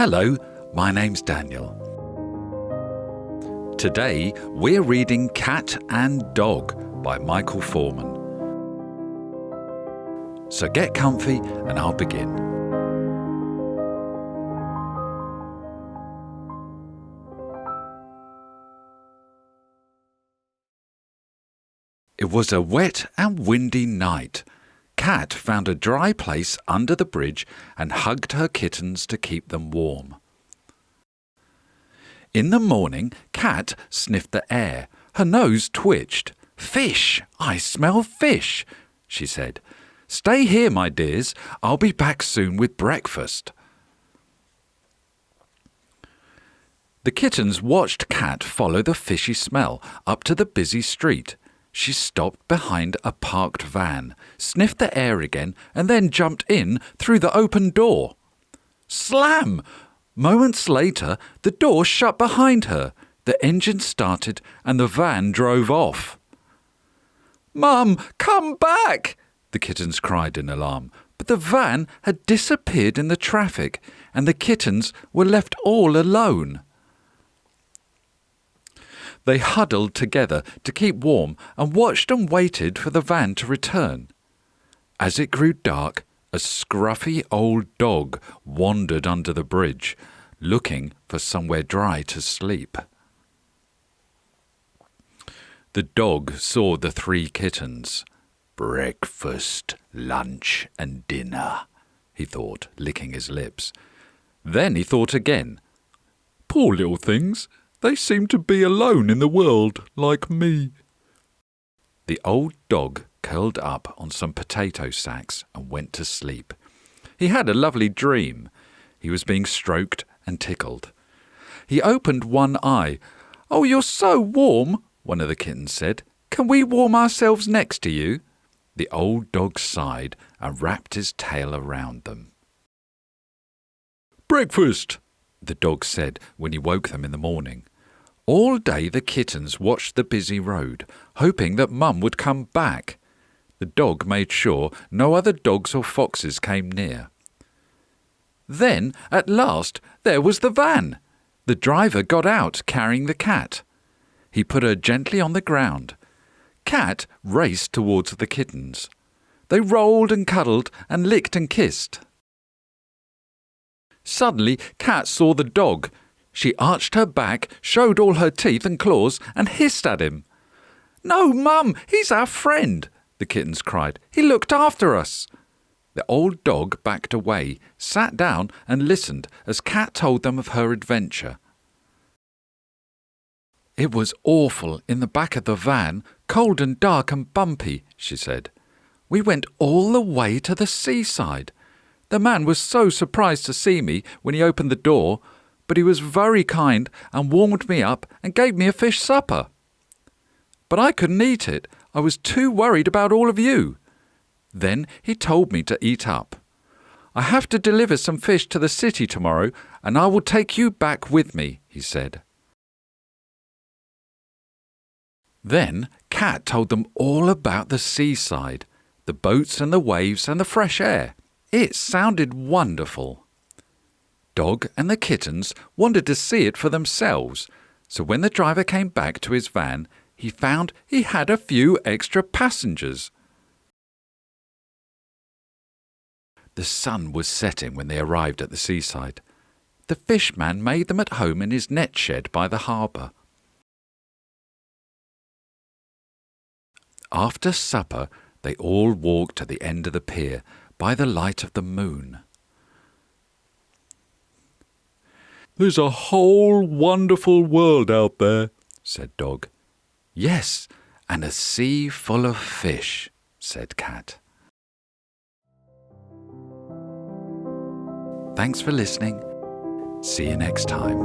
Hello, my name's Daniel. Today we're reading Cat and Dog by Michael Foreman. So get comfy and I'll begin. It was a wet and windy night. Cat found a dry place under the bridge and hugged her kittens to keep them warm. In the morning, Cat sniffed the air. Her nose twitched. "Fish! I smell fish!" she said. "Stay here, my dears. I'll be back soon with breakfast." The kittens watched Cat follow the fishy smell up to the busy street. She stopped behind a parked van, sniffed the air again, and then jumped in through the open door. Slam! Moments later, the door shut behind her. The engine started and the van drove off. "Mum, come back!" the kittens cried in alarm. But the van had disappeared in the traffic, and the kittens were left all alone. They huddled together to keep warm and watched and waited for the van to return. As it grew dark, a scruffy old dog wandered under the bridge, looking for somewhere dry to sleep. The dog saw the three kittens. "Breakfast, lunch, and dinner," he thought, licking his lips. Then he thought again. "Poor little things. They seem to be alone in the world, like me." The old dog curled up on some potato sacks and went to sleep. He had a lovely dream. He was being stroked and tickled. He opened one eye. "Oh, you're so warm," one of the kittens said. "Can we warm ourselves next to you?" The old dog sighed and wrapped his tail around them. "Breakfast," the dog said when he woke them in the morning. All day the kittens watched the busy road, hoping that Mum would come back. The dog made sure no other dogs or foxes came near. Then, at last, there was the van. The driver got out carrying the cat. He put her gently on the ground. Cat raced towards the kittens. They rolled and cuddled and licked and kissed. Suddenly, Cat saw the dog. She arched her back, showed all her teeth and claws, and hissed at him. "No, Mum, he's our friend," the kittens cried. "He looked after us." The old dog backed away, sat down and listened as Cat told them of her adventure. "It was awful in the back of the van, cold and dark and bumpy," she said. "We went all the way to the seaside. The man was so surprised to see me when he opened the door, but he was very kind and warmed me up and gave me a fish supper. But I couldn't eat it. I was too worried about all of you. Then he told me to eat up. I have to deliver some fish to the city tomorrow, and I will take you back with me," he said. Then Cat told them all about the seaside, the boats and the waves and the fresh air. It sounded wonderful. Dog and the kittens wanted to see it for themselves, so when the driver came back to his van, he found he had a few extra passengers. The sun was setting when they arrived at the seaside. The fishman made them at home in his net shed by the harbour. After supper, they all walked to the end of the pier by the light of the moon. "There's a whole wonderful world out there," said Dog. "Yes, and a sea full of fish," said Cat. Thanks for listening. See you next time.